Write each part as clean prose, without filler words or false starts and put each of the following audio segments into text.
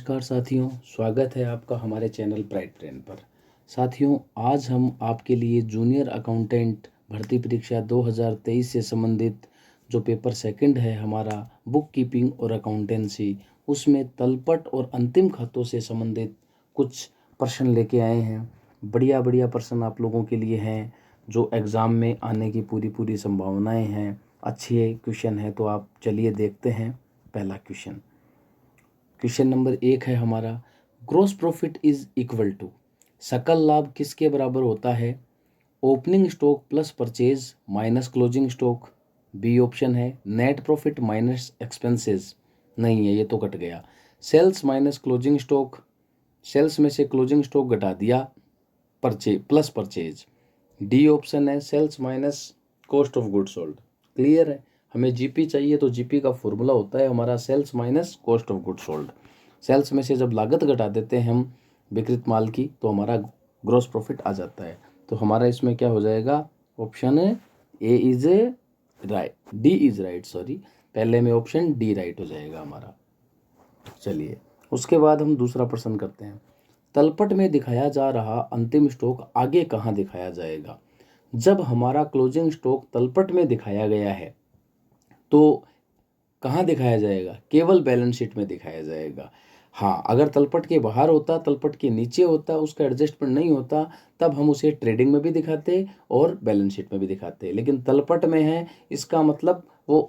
नमस्कार साथियों, स्वागत है आपका हमारे चैनल प्राइड ट्रेन पर। साथियों, आज हम आपके लिए जूनियर अकाउंटेंट भर्ती परीक्षा 2023 से संबंधित जो पेपर सेकंड है हमारा बुक कीपिंग और अकाउंटेंसी, उसमें तलपट और अंतिम खातों से संबंधित कुछ प्रश्न लेके आए हैं। बढ़िया बढ़िया प्रश्न आप लोगों के लिए हैं जो एग्ज़ाम में आने की पूरी संभावनाएँ हैं। अच्छे क्वेश्चन है तो आप चलिए देखते हैं। पहला क्वेश्चन नंबर 1 है हमारा, gross profit is equal to, सकल लाभ किसके बराबर होता है? Opening stock plus purchase minus closing stock. B option है नेट प्रॉफिट माइनस एक्सपेंसेस, नहीं है ये तो कट गया। सेल्स माइनस क्लोजिंग स्टॉक, सेल्स में से क्लोजिंग स्टॉक घटा दिया, प्लस परचेज। डी ऑप्शन है sales minus cost of good sold. Clear है? हमें जीपी चाहिए तो जीपी का फॉर्मूला होता है हमारा sales minus cost of good sold. Sales में से जब लागत घटा देते हैं हम विक्रित माल की तो हमारा ग्रॉस प्रॉफिट आ जाता है। तो हमारा इसमें क्या हो जाएगा? Option A is A right, D is right, sorry, पहले में ऑप्शन डी राइट हो जाएगा हमारा। चलिए उसके बाद हम दूसरा प्रश्न करते हैं। तलपट में दिखाया जा रहा अंतिम स्टॉक आगे कहाँ दिखाया जाएगा? जब हमारा क्लोजिंग स्टॉक तलपट में दिखाया गया है तो कहाँ दिखाया जाएगा? केवल बैलेंस शीट में दिखाया जाएगा। हाँ, अगर तलपट के बाहर होता, तलपट के नीचे होता, उसका एडजस्टमेंट नहीं होता, तब हम उसे ट्रेडिंग में भी दिखाते और बैलेंस शीट में भी दिखाते। लेकिन तलपट में है, इसका मतलब वो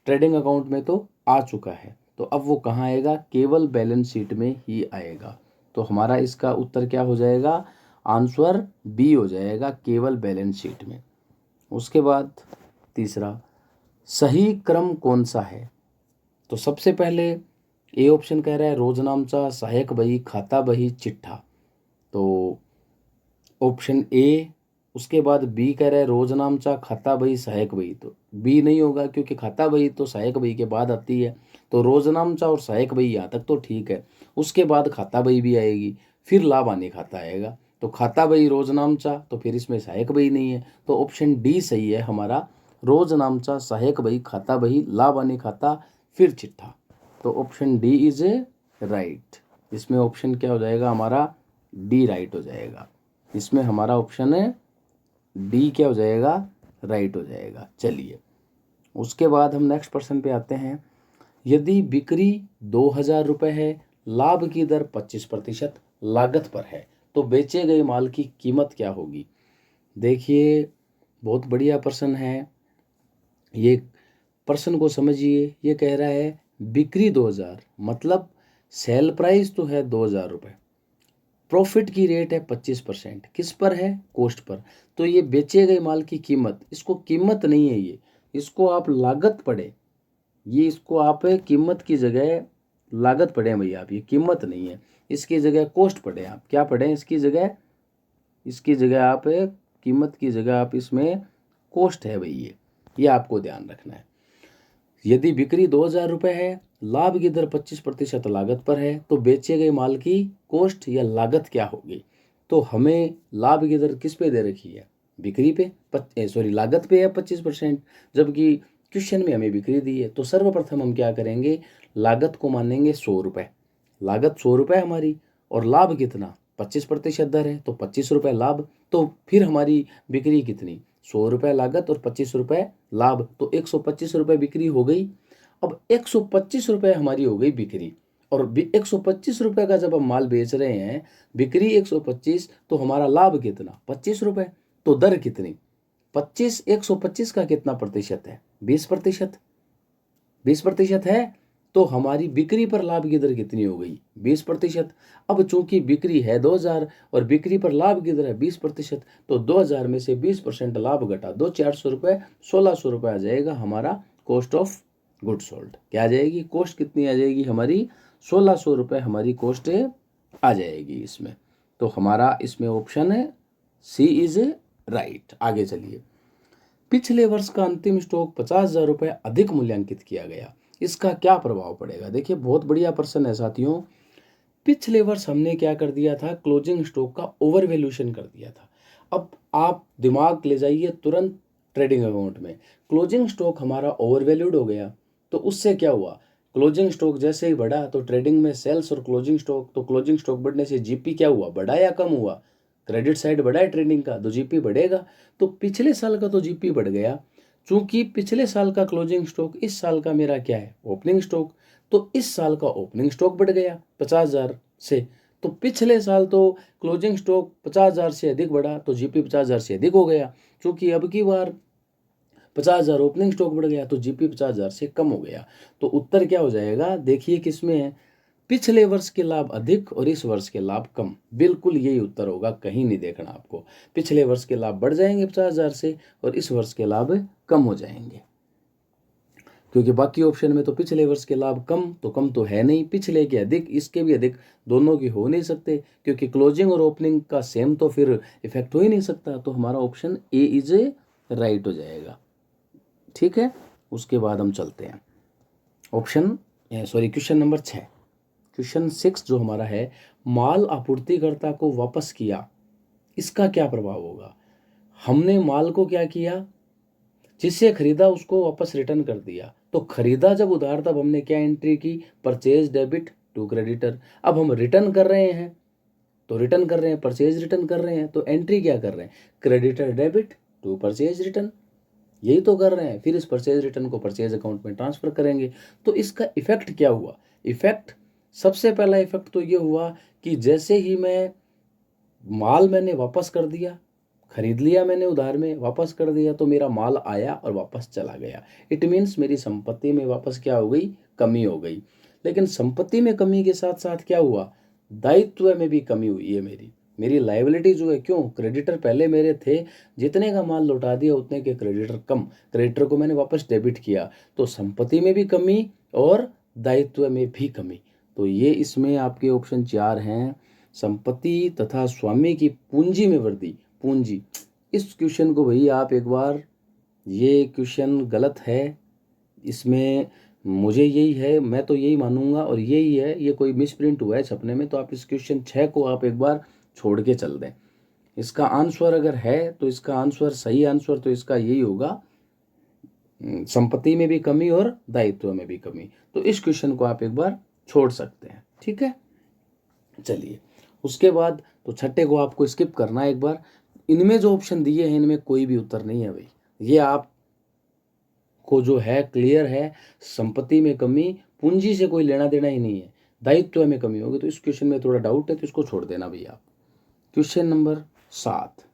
ट्रेडिंग अकाउंट में तो आ चुका है, तो अब वो कहाँ आएगा? केवल बैलेंस शीट में ही आएगा। तो हमारा इसका उत्तर क्या हो जाएगा? आंसर बी हो जाएगा, केवल बैलेंस शीट में। उसके बाद तीसरा, सही क्रम कौन सा है? तो सबसे पहले ए ऑप्शन कह रहा है रोजनामचा, सहायक बही, खाता बही, चिट्ठा, तो ऑप्शन ए। उसके बाद बी कह रहा है रोजनामचा, खाता बही, सहायक बही, तो बी नहीं होगा क्योंकि खाता बही तो सहायक बही के बाद आती है। तो रोजनामचा और सहायक बही यहाँ तक तो ठीक है, उसके बाद खाता बही भी आएगी, फिर लाभ हानि खाता आएगा। तो खाता बही रोजनामचा, तो फिर इसमें सहायक बही नहीं है, तो ऑप्शन डी सही है हमारा, रोजनामचा, सहायक बही, खाता बही, लाभ हानि खाता, फिर चिट्ठा। तो option D is A right. इसमें ऑप्शन क्या हो जाएगा हमारा? डी राइट हो जाएगा। इसमें हमारा ऑप्शन है डी क्या हो जाएगा? राइट हो जाएगा। चलिए उसके बाद हम नेक्स्ट प्रश्न पे आते हैं। यदि बिक्री 2000 रुपये है, लाभ की दर 25% लागत पर है, तो बेचे गए माल की कीमत क्या होगी? देखिए बहुत बढ़िया प्रश्न है ये, प्रश्न को समझिए। ये कह रहा है बिक्री 2000, मतलब सेल प्राइस तो है 2000 रुपये, प्रॉफिट की रेट है 25%, किस पर है? Cost per. तो ये बेचे गए माल की कीमत, इसको कीमत नहीं है ये, इसको आप लागत पढ़े, ये इसको आप कीमत की जगह लागत पढ़े भैया आप, ये कीमत नहीं है, इसकी जगह कॉस्ट पढ़े आप। क्या पढ़े इसकी जगह? इसकी जगह आप कीमत की जगह आप इसमें कॉस्ट है भैया, ये आपको ध्यान रखना है। यदि बिक्री 2000 रुपये है, लाभ की दर 25% लागत पर है, तो बेचे गए माल की कॉस्ट या लागत क्या होगी? तो हमें लाभ की दर किस पे दे रखी है? बिक्री पे, लागत पे है 25%, जबकि क्वेश्चन में हमें बिक्री दी है। तो सर्वप्रथम हम क्या करेंगे? लागत को मानेंगे 100 रुपये, लागत 100 रुपये हमारी, और लाभ कितना? 25% दर है तो 25 रुपये लाभ। तो फिर हमारी बिक्री कितनी? 100 रुपये लागत और 25 रुपये लाभ, तो 125 रुपये बिक्री हो गई। अब 125 रुपये हमारी हो गई बिक्री, और 125 रुपये का जब हम माल बेच रहे हैं, बिक्री 125, तो हमारा लाभ कितना? 25 रुपये। तो दर कितनी? 25, 125 का कितना प्रतिशत है? 20%। 20% है, तो हमारी बिक्री पर लाभ की दर कितनी हो गई? 20%। अब चूंकि बिक्री है 2000 और बिक्री पर लाभ की दर है 20%, तो 2000 में से 20% लाभ घटा दो, 400 रुपये, 1600 रुपये आ जाएगा हमारा कॉस्ट ऑफ गुड सोल्ड। क्या आ जाएगी? कॉस्ट कितनी आ जाएगी हमारी? 1600 रुपये हमारी कॉस्ट आ जाएगी इसमें। तो हमारा इसमें ऑप्शन है सी इज राइट। आगे चलिए। पिछले वर्ष का अंतिम स्टॉक 50,000 रुपये अधिक मूल्यांकित किया गया, इसका क्या प्रभाव पड़ेगा? देखिए बहुत बढ़िया प्रश्न है साथियों। पिछले वर्ष हमने क्या कर दिया था? क्लोजिंग स्टॉक का ओवर वैल्यूएशन कर दिया था। अब आप दिमाग ले जाइए तुरंत ट्रेडिंग अकाउंट में, क्लोजिंग स्टॉक हमारा ओवर वैल्यूड हो गया, तो उससे क्या हुआ? क्लोजिंग स्टॉक जैसे ही बढ़ा तो ट्रेडिंग में सेल्स और क्लोजिंग स्टॉक, तो क्लोजिंग स्टॉक बढ़ने से जीपी क्या हुआ, बढ़ा या कम हुआ, क्रेडिट साइड बढ़ा है ट्रेडिंग का तो जीपी बढ़ेगा। तो पिछले साल का तो जीपी बढ़ गया, चूंकि पिछले साल का क्लोजिंग स्टॉक इस साल का मेरा क्या है, ओपनिंग स्टॉक, तो इस साल का ओपनिंग स्टॉक बढ़ गया 50,000 से। तो पिछले साल तो क्लोजिंग स्टॉक 50,000 से अधिक बढ़ा तो जीपी 50,000 से अधिक हो गया, क्योंकि अब की बार 50,000 ओपनिंग स्टॉक बढ़ गया तो जीपी 50,000 से कम हो गया। तो उत्तर क्या हो जाएगा, देखिए किसमें है, पिछले वर्ष के लाभ अधिक और इस वर्ष के लाभ कम, बिल्कुल यही उत्तर होगा, कहीं नहीं देखना आपको। पिछले वर्ष के लाभ बढ़ जाएंगे 50,000 से और इस वर्ष के लाभ कम हो जाएंगे, क्योंकि बाकी ऑप्शन में तो पिछले वर्ष के लाभ कम तो है नहीं, पिछले के अधिक इसके भी अधिक दोनों की हो नहीं सकते, क्योंकि क्लोजिंग और ओपनिंग का सेम तो फिर इफेक्ट हो ही नहीं सकता। तो हमारा option A is A right हो जाएगा। ठीक है, उसके बाद हम चलते हैं क्वेश्चन नंबर 6। क्वेश्चन 6 जो हमारा है, माल आपूर्तिकर्ता को वापस किया, इसका क्या प्रभाव होगा। हमने माल को क्या किया, जिससे खरीदा उसको वापस रिटर्न कर दिया, तो खरीदा जब उधार तब हमने क्या एंट्री की, परचेज डेबिट टू क्रेडिटर। अब हम रिटर्न कर रहे हैं तो रिटर्न कर रहे हैं, परचेज रिटर्न कर रहे हैं, तो एंट्री क्या कर रहे हैं, creditor debit to purchase return, यही तो कर रहे हैं। फिर इस परचेज रिटर्न को परचेज अकाउंट में ट्रांसफर करेंगे। तो इसका इफेक्ट क्या हुआ, इफेक्ट सबसे पहला इफेक्ट तो ये हुआ कि जैसे ही माल मैंने वापस कर दिया, खरीद लिया मैंने उधार में, वापस कर दिया, तो मेरा माल आया और वापस चला गया। इट मीन्स मेरी संपत्ति में वापस क्या हो गई, कमी हो गई। लेकिन संपत्ति में कमी के साथ साथ क्या हुआ, दायित्व में भी कमी हुई है, मेरी लायबिलिटी जो है, क्यों, क्रेडिटर पहले मेरे थे, जितने का माल लौटा दिया उतने के क्रेडिटर कम, क्रेडिटर को मैंने वापस डेबिट किया, तो संपत्ति में भी कमी और दायित्व में भी कमी। तो ये इसमें आपके ऑप्शन 4 हैं, संपत्ति तथा स्वामी की पूंजी में वृद्धि। पूंजी, इस क्वेश्चन को भैया आप एक बार, ये क्वेश्चन गलत है, इसमें मुझे यही है, मैं तो यही मानूंगा और यही है, ये कोई मिस प्रिंट हुआ है छपने में, तो आप इस क्वेश्चन 6 को आप एक बार छोड़ के चल दें। इसका आंसर अगर है तो इसका आंसर, सही आंसर तो इसका यही होगा, संपत्ति में भी कमी और दायित्व में भी कमी। तो इस क्वेश्चन को आप एक बार छोड़ सकते हैं। ठीक है, चलिए उसके बाद तो छठे को आपको स्किप करना है एक बार। इनमें जो ऑप्शन दिए हैं इनमें कोई भी उत्तर नहीं है भाई, ये आप को जो है क्लियर है, संपत्ति में कमी, पूंजी से कोई लेना देना ही नहीं है, दायित्व में कमी होगी। तो इस क्वेश्चन में थोड़ा डाउट है तो इसको छोड़ देना भैया। क्वेश्चन नंबर 7,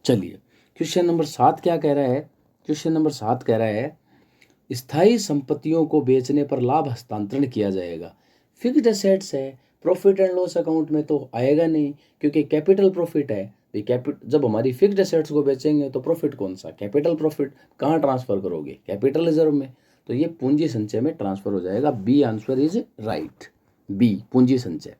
चलिए क्वेश्चन नंबर 7 क्या कह रहा है, क्वेश्चन नंबर 7 कह रहा है, स्थायी संपत्तियों को बेचने पर लाभ हस्तांतरण किया जाएगा। फिक्स्ड एसेट्स है, प्रॉफिट एंड लॉस अकाउंट में तो आएगा नहीं, क्योंकि कैपिटल प्रॉफिट है। जब हमारी फिक्स्ड एसेट्स को बेचेंगे तो प्रॉफिट कौन सा, कैपिटल प्रॉफिट, कहाँ ट्रांसफर करोगे, कैपिटल रिजर्व में, तो ये पूंजी संचय में ट्रांसफर हो जाएगा। B answer is right, B पूंजी संचय,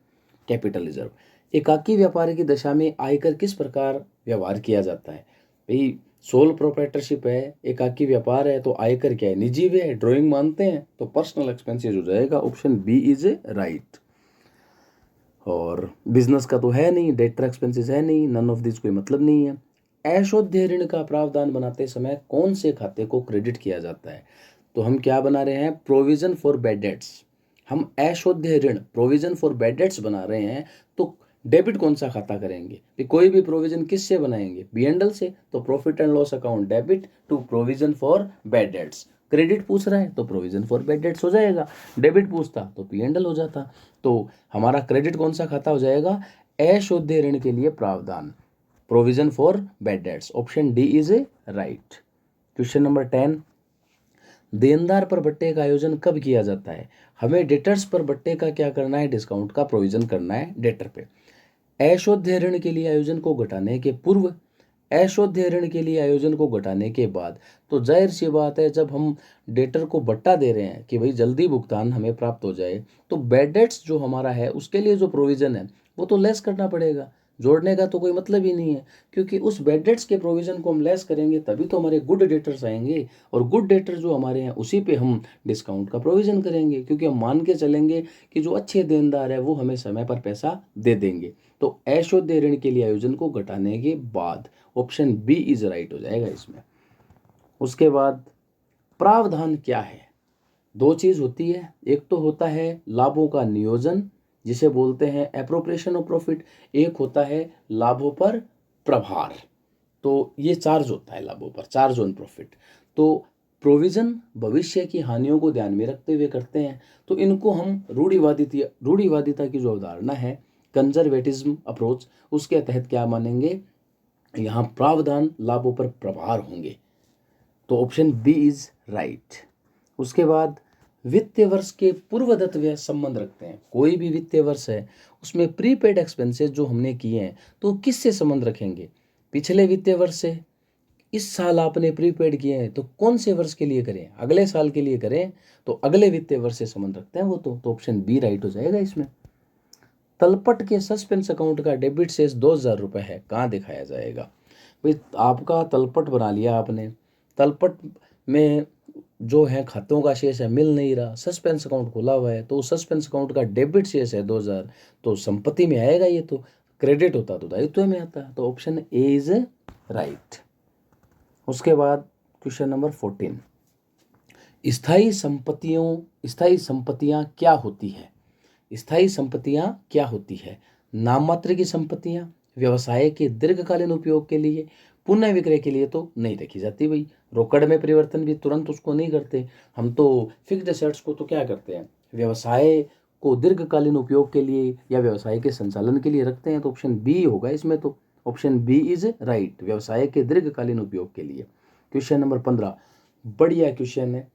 कैपिटल रिजर्व। एकाकी व्यापारी की दशा में आयकर किस प्रकार व्यवहार किया जाता है, भाई सोल प्रोप्राइटरशिप है, एकाकी व्यापार है, तो आयकर क्या है, निजी व्यय है, ड्राइंग मानते हैं, तो पर्सनल एक्सपेंसेस हो जाएगा। Option B is A right. और बिजनेस का तो है नहीं, डेटर एक्सपेंसेस है नहीं, नन ऑफ दिस कोई मतलब नहीं है। अशोध्य ऋण का प्रावधान बनाते समय कौन से खाते को क्रेडिट किया जाता है, तो हम क्या बना रहे हैं, प्रोविजन फॉर बैड डेट्स। हम अशोध्य ऋण प्रोविजन फॉर बैड डेट्स बना रहे हैं, तो डेबिट कौन सा खाता करेंगे, कि कोई भी प्रोविजन किस से बनाएंगे, B&L से, तो profit and loss account debit to provision for bad debts. Credit पूछ रहा है तो प्रोविजन फॉर बैड डेट्स हो जाएगा, डेबिट पूछता तो P&L हो जाता। तो हमारा क्रेडिट कौन सा खाता हो जाएगा, अशोध्य ऋण के लिए प्रावधान, provision for bad dates. Option D is A right. Question number 10, देनदार पर बट्टे का आयोजन कब किया जाता है, हमें डेटर्स पर बट्टे का क्या करना है, डिस्काउंट का प्रोविजन करना है डेटर पे। अशोध्य ऋण के लिए आयोजन को घटाने के पूर्व, अशोध्य ऋण के लिए आयोजन को घटाने के बाद, तो जाहिर सी बात है जब हम डेटर को बट्टा दे रहे हैं कि भाई जल्दी भुगतान हमें प्राप्त हो जाए, तो बैड डेट्स जो हमारा है उसके लिए जो प्रोविजन है वो तो लेस करना पड़ेगा, जोड़ने का तो कोई मतलब ही नहीं है, क्योंकि उस बैड डेट्स के प्रोविजन को हम लेस करेंगे तभी तो हमारे गुड डेटर्स आएंगे, और गुड डेटर जो हमारे हैं उसी पे हम डिस्काउंट का प्रोविजन करेंगे, क्योंकि हम मान के चलेंगे कि जो अच्छे देनदार है वो हमें समय पर पैसा दे देंगे। तो अशोध्य ऋण के लिए आयोजन को घटाने के बाद, ऑप्शन बी इज राइट हो जाएगा इसमें। उसके बाद प्रावधान क्या है, दो चीज़ होती है, एक तो होता है लाभों का नियोजन जिसे बोलते हैं एप्रोप्रिएशन ऑफ प्रॉफिट, एक होता है लाभों पर प्रभार। तो ये चार्ज होता है लाभों पर, चार्ज ऑन प्रॉफिट। तो प्रोविजन भविष्य की हानियों को ध्यान में रखते हुए करते हैं। तो इनको हम रूढ़िवादिता की जो अवधारणा है, कंजर्वेटिज्म अप्रोच, उसके तहत क्या मानेंगे, यहाँ प्रावधान लाभों पर प्रभार होंगे। तो ऑप्शन बी इज राइट। उसके बाद वित्तीय वर्ष के पूर्वदत्त व्यय संबंध रखते हैं। कोई भी वित्तीय वर्ष है उसमें प्रीपेड एक्सपेंसेस जो हमने किए हैं तो किससे संबंध रखेंगे, पिछले वित्तीय वर्ष से। इस साल आपने प्रीपेड किए हैं तो कौन से वर्ष के लिए करें, अगले साल के लिए करें तो अगले वित्तीय वर्ष से संबंध रखते हैं वो। तो ऑप्शन बी राइट हो जाएगा इसमें। तलपट के सस्पेंस अकाउंट का डेबिट शेष 2,000 रुपये है, कहाँ दिखाया जाएगा भाई। आपका तलपट बना लिया आपने, तलपट में जो है खातों का शेष है मिल नहीं रहा, सस्पेंस अकाउंट खुला हुआ है, तो सस्पेंस अकाउंट का डेबिट शेष है 2,000, तो संपत्ति में आएगा, ये तो क्रेडिट होता तो दायित्व में आता। तो ऑप्शन ए इज राइट। उसके बाद क्वेश्चन नंबर 14, स्थायी संपत्तियां क्या होती है। स्थायी संपत्तियां क्या होती है, नाम मात्र की संपत्तियां, व्यवसाय के दीर्घकालीन उपयोग के लिए, पुनः विक्रय के लिए तो नहीं रखी जाती भाई। रोकड़ में परिवर्तन भी तुरंत उसको नहीं करते हम, तो फिक्स्ड एसेट्स को तो क्या करते हैं, व्यवसाय को दीर्घकालीन उपयोग के लिए या व्यवसाय के संचालन के लिए रखते हैं। तो ऑप्शन बी होगा इसमें। तो ऑप्शन बी इज राइट, व्यवसाय के दीर्घकालीन उपयोग के लिए। क्वेश्चन नंबर 15, बढ़िया क्वेश्चन है,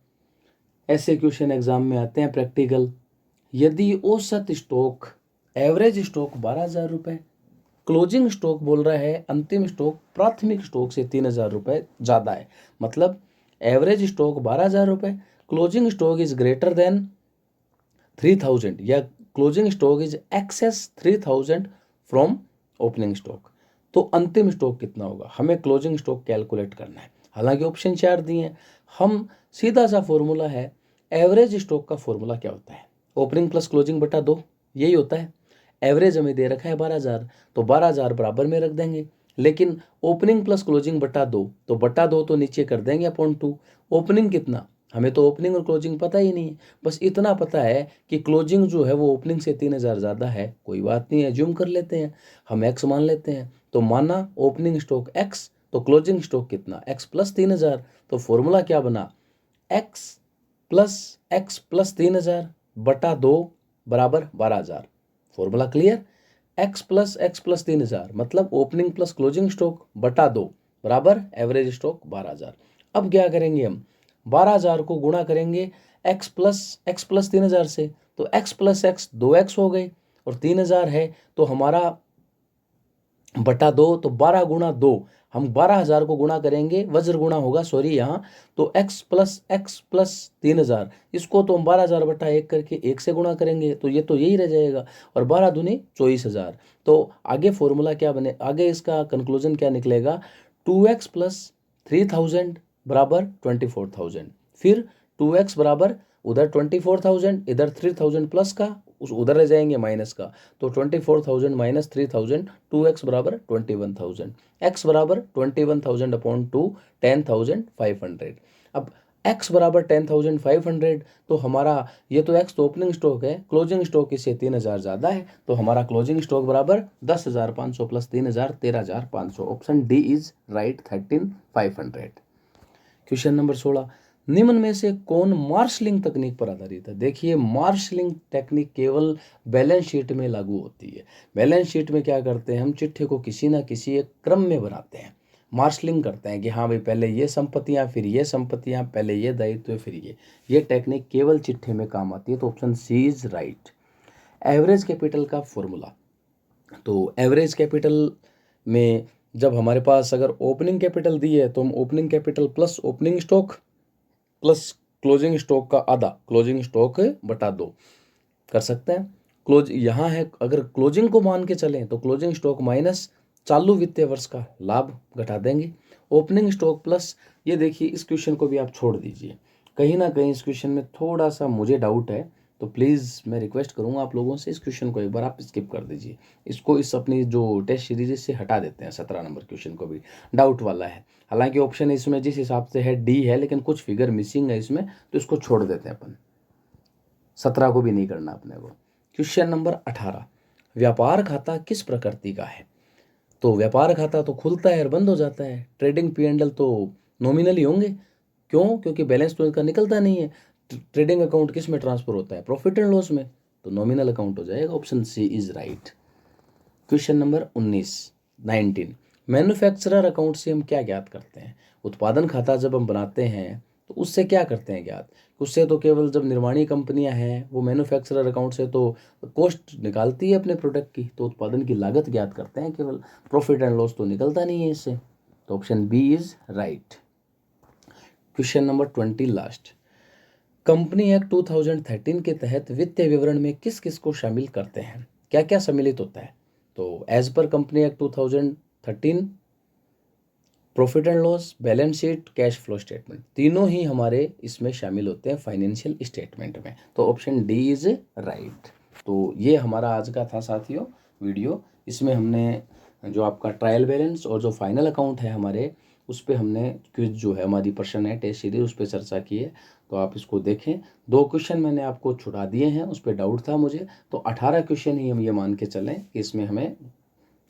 ऐसे क्वेश्चन एग्जाम में आते हैं प्रैक्टिकल। यदि औसत स्टॉक, एवरेज स्टॉक 12,000 रुपये, क्लोजिंग स्टॉक बोल रहा है अंतिम स्टॉक प्राथमिक स्टॉक से 3,000 रुपये ज़्यादा है, मतलब एवरेज स्टॉक 12,000 रुपये, closing stock is greater than 3,000 या closing stock is excess 3,000 from opening stock, तो अंतिम स्टॉक कितना होगा, हमें क्लोजिंग स्टॉक कैलकुलेट करना है। हालांकि ऑप्शन 4 दिए हैं, हम सीधा सा फॉर्मूला है, एवरेज स्टॉक का फॉर्मूला क्या होता है, ओपनिंग प्लस क्लोजिंग बटा 2, यही होता है। एवरेज हमें दे रखा है 12,000, तो 12,000 बराबर में रख देंगे, लेकिन ओपनिंग प्लस क्लोजिंग बटा 2, तो बटा 2 तो नीचे कर देंगे अपॉन 2। ओपनिंग कितना, हमें तो ओपनिंग और क्लोजिंग पता ही नहीं है, बस इतना पता है कि क्लोजिंग जो है वो ओपनिंग से 3,000 ज़्यादा है, कोई बात नहीं है, ज्यूम कर लेते हैं, हम एक्स मान लेते हैं। तो माना ओपनिंग स्टॉक एक्स, तो क्लोजिंग स्टॉक कितना, एक्स प्लस 3,000। तो फॉर्मूला क्या बना, एक्स प्लस 3,000 बटा 2 बराबर 12,000। फॉर्मूला क्लियर, एक्स प्लस 3,000 मतलब ओपनिंग प्लस क्लोजिंग स्टॉक बटा 2 बराबर एवरेज स्टॉक 12,000। अब क्या करेंगे हम, 12,000 को गुणा करेंगे एक्स प्लस 3,000 से, तो एक्स प्लस एक्स 2x हो गए, और 3,000 है तो हमारा बटा 2, तो 12 गुणा 2, हम 12,000 को गुणा करेंगे, वज्र गुणा होगा सॉरी यहाँ, तो x प्लस 3,000, इसको तो हम 12,000 बटा 1 करके 1 से गुणा करेंगे, तो ये तो यही रह जाएगा, और 12 दूनी 24,000। तो आगे फॉर्मूला क्या बने, आगे इसका कंक्लूजन क्या निकलेगा, 2x प्लस 3,000 बराबर 24,000, फिर 2x बराबर उधर 24,000, इधर 3,000 प्लस का, उस उधर रह जाएंगे माइनस का, तो 24,000 माइनस 3,000, 2x बराबर 21,000, x बराबर 21,000 अपॉन 2, 10,500। अब x बराबर 10,500, तो हमारा ये तो x तो ओपनिंग स्टॉक है, क्लोजिंग स्टॉक इससे 3,000 ज़्यादा है, तो हमारा क्लोजिंग स्टॉक बराबर 10,500 plus 3,000 13,500। Option D is right, 13,500। Question number 16, निम्न में से कौन मार्शलिंग तकनीक पर आधारित है। देखिए मार्शलिंग टेक्निक केवल बैलेंस शीट में लागू होती है। बैलेंस शीट में क्या करते हैं हम, चिट्ठे को किसी ना किसी एक क्रम में बनाते हैं, मार्शलिंग करते हैं कि हाँ भाई पहले ये संपत्तियां, फिर ये संपत्तियां, पहले ये दायित्व, फिर ये टेक्निक केवल चिट्ठे में काम आती है। तो option C is right. Average capital का फॉर्मूला, तो एवरेज कैपिटल में जब हमारे पास अगर ओपनिंग कैपिटल दी है तो हम opening capital plus opening stock plus closing stock का आधा, क्लोजिंग स्टॉक बटा 2 कर सकते हैं। क्लोज यहाँ है, अगर क्लोजिंग को मान के चलें तो क्लोजिंग स्टॉक माइनस चालू वित्तीय वर्ष का लाभ घटा देंगे, ओपनिंग स्टॉक प्लस, ये देखिए इस क्वेश्चन को भी आप छोड़ दीजिए, कहीं ना कहीं इस क्वेश्चन में थोड़ा सा मुझे डाउट है, तो प्लीज़ मैं रिक्वेस्ट करूंगा आप लोगों से इस क्वेश्चन को एक बार आप स्किप कर दीजिए, इसको इस अपनी जो टेस्ट सीरीज से हटा देते हैं। 17 नंबर क्वेश्चन को भी डाउट वाला है, हालांकि ऑप्शन इसमें जिस हिसाब से है डी है, लेकिन कुछ फिगर मिसिंग है इसमें, तो इसको छोड़ देते हैं अपन। 17 को भी नहीं करना अपने को। क्वेश्चन नंबर 18, व्यापार खाता किस प्रकृति का है? तो व्यापार खाता तो खुलता है और बंद हो जाता है। ट्रेडिंग P&L तो नॉमिनली होंगे। क्यों? क्योंकि बैलेंस तो इसका निकलता नहीं है। ट्रेडिंग अकाउंट किस में ट्रांसफर होता है? प्रॉफिट एंड लॉस में। तो नॉमिनल अकाउंट हो जाएगा, option C is right. Question number 19 manufacturer account से हम क्या ज्ञात करते हैं? उत्पादन खाता जब हम बनाते हैं तो उससे क्या करते हैं ज्ञात? उससे तो केवल जब निर्माणी कंपनियां हैं वो मैन्युफैक्चरर अकाउंट से तो कॉस्ट निकालती है अपने प्रोडक्ट की, तो उत्पादन की लागत ज्ञात करते हैं केवल, प्रॉफिट एंड लॉस तो निकलता नहीं है इससे। तो option B is right. Question number 20 last, company act 2013 के तहत वित्तीय विवरण में किस किस को शामिल करते हैं? क्या क्या सम्मिलित होता है? तो एज पर company act 2013 profit and loss, balance sheet, cash flow statement, तीनों ही हमारे इसमें शामिल होते हैं फाइनेंशियल स्टेटमेंट में। तो ऑप्शन डी इज राइट। तो ये हमारा आज का था साथियों वीडियो। इसमें हमने जो आपका ट्रायल बैलेंस और जो फाइनल अकाउंट है हमारे, उस पर हमने क्विज जो है हमारी पर्सन है टेस्ट सीरीज, उस पर चर्चा की है। तो आप इसको देखें। 2 क्वेश्चन मैंने आपको छुड़ा दिए हैं, उस पर डाउट था मुझे, तो 18 क्वेश्चन ही हम ये मान के चलें कि इसमें हमें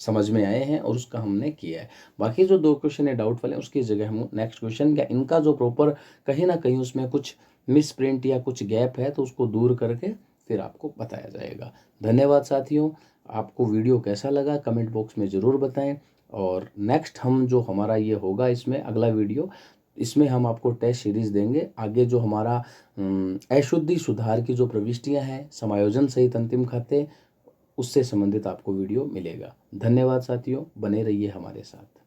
समझ में आए हैं और उसका हमने किया है। बाकी जो 2 क्वेश्चन है डाउट वाले, उसकी जगह हम नेक्स्ट क्वेश्चन या इनका जो प्रॉपर कहीं ना कहीं उसमें कुछ मिस प्रिंट या कुछ गैप है तो उसको दूर करके फिर आपको बताया जाएगा। धन्यवाद साथियों। आपको वीडियो कैसा लगा कमेंट बॉक्स में ज़रूर बताएं। और नेक्स्ट हम जो हमारा ये होगा इसमें अगला वीडियो, इसमें हम आपको टेस्ट सीरीज देंगे। आगे जो हमारा अशुद्धि सुधार की जो प्रविष्टियां हैं, समायोजन सहित अंतिम खाते, उससे संबंधित आपको वीडियो मिलेगा। धन्यवाद साथियों, बने रहिए हमारे साथ।